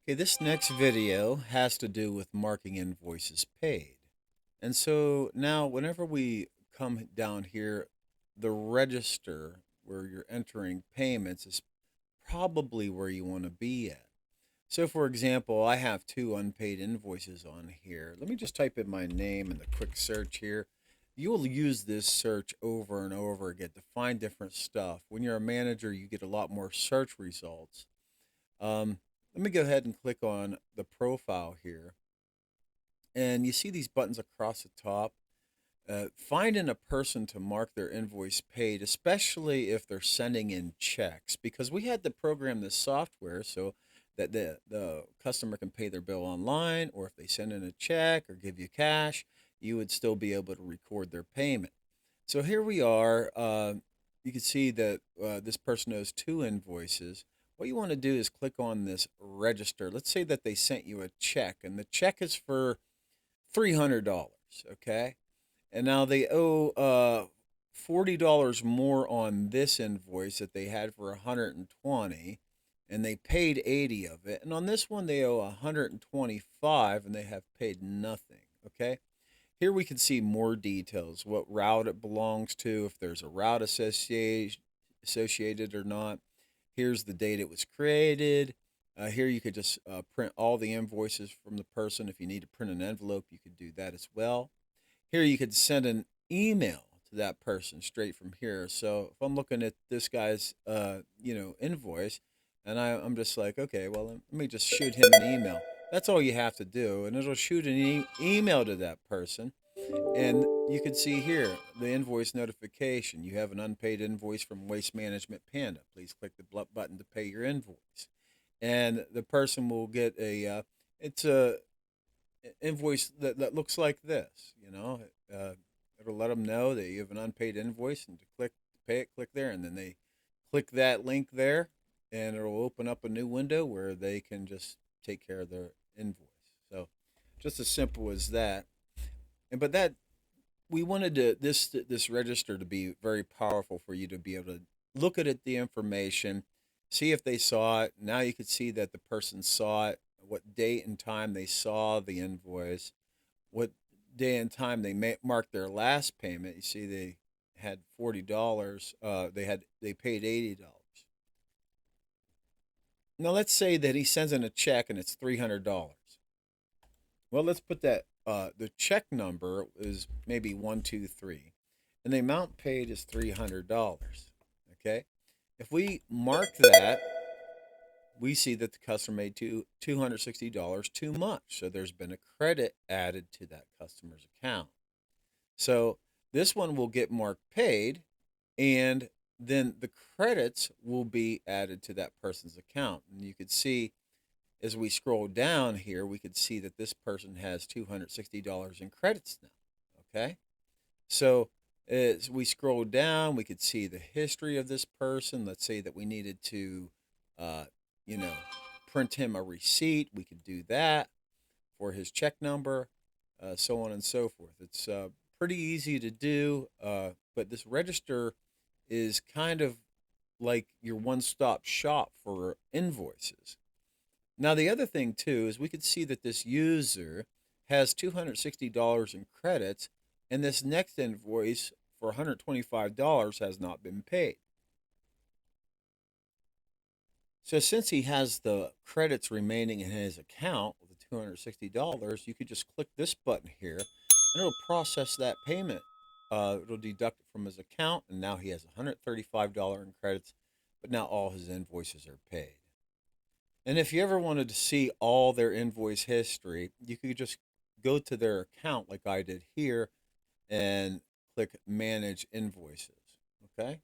Okay, this next video has to do with marking invoices paid. And so now whenever we come down here, the register where you're entering payments is probably where you want to be at. So for example, I have two unpaid invoices on here. Let me just type in my name in the quick search here. You will use this search over and over again to find different stuff. When you're a manager, you get a lot more search results. Let me go ahead and click on the profile here. And you see these buttons across the top. Finding a person to mark their invoice paid, especially if they're sending in checks, because we had to program this software so that the customer can pay their bill online, or if they send in a check or give you cash, you would still be able to record their payment. So here we are. You can see that this person owes two invoices. What you want to do is click on this register. Let's say that they sent you a check, and the check is for $300, okay? And now they owe $40 more on this invoice that they had for 120, and they paid 80 of it. And on this one they owe 125 and they have paid nothing, okay? Here we can see more details, what route it belongs to, if there's a route associated or not. Here's the date it was created. Here you could just print all the invoices from the person. If you need to print an envelope, you could do that as well. Here you could send an email to that person straight from here. So if I'm looking at this guy's, invoice, and I'm just like, okay, well, let me just shoot him an email. That's all you have to do, and it'll shoot an email to that person. And you can see here the invoice notification. You have an unpaid invoice from Waste Management Panda. Please click the button to pay your invoice. And the person will get it's a invoice that looks like this. It'll let them know that you have an unpaid invoice, and to pay it, click there, and then they click that link there, and it'll open up a new window where they can just take care of their invoice. So just as simple as that. But that we wanted this register to be very powerful for you to be able to look at it, the information, see if they saw it. Now you could see that the person saw it, what date and time they saw the invoice, what day and time they marked their last payment. You see they had $40. They paid $80. Now let's say that he sends in a check and it's $300. Well, let's put that. The check number is maybe 123, and the amount paid is $300. Okay, if we mark that, we see that the customer made $260 too much. So there's been a credit added to that customer's account. So this one will get marked paid, and then the credits will be added to that person's account. And you could see as we scroll down here, we could see that this person has $260 in credits now. Okay. So as we scroll down, we could see the history of this person. Let's say that we needed to, uh, you know, print him a receipt. We could do that for his check number, so on and so forth. It's pretty easy to do, but this register is kind of like your one-stop shop for invoices. Now, the other thing, too, is we could see that this user has $260 in credits, and this next invoice for $125 has not been paid. So since he has the credits remaining in his account with the $260, you could just click this button here, and it'll process that payment. It'll deduct it from his account, and now he has $135 in credits, but now all his invoices are paid. And if you ever wanted to see all their invoice history, you could just go to their account like I did here and click Manage Invoices. Okay.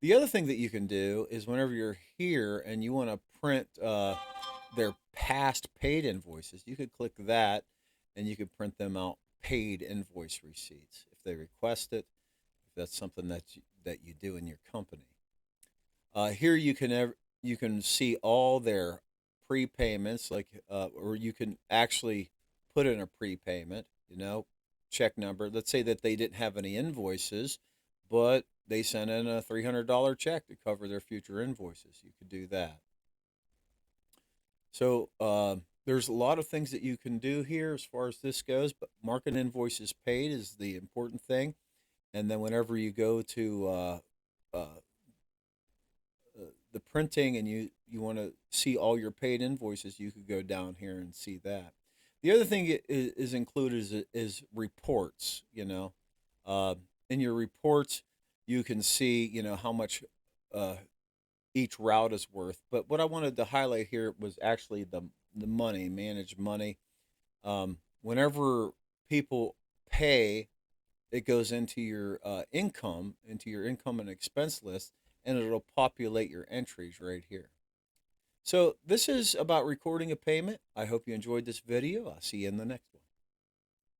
The other thing that you can do is whenever you're here and you want to print their past paid invoices, you could click that and you could print them out paid invoice receipts if they request it, if that's something that you do in your company. Here you can see all their prepayments, or you can actually put in a prepayment. Check number. Let's say that they didn't have any invoices, but they sent in a $300 check to cover their future invoices. You could do that. So there's a lot of things that you can do here as far as this goes, but market invoices paid is the important thing. And then whenever you go to uh, the printing and you want to see all your paid invoices, you could go down here and see that. The other thing is included is reports. In your reports, you can see how much uh, each route is worth. But what I wanted to highlight here was actually the money, managed money. Whenever people pay, it goes into your income and expense list, and it'll populate your entries right here. So this is about recording a payment. I hope you enjoyed this video. I'll see you in the next one.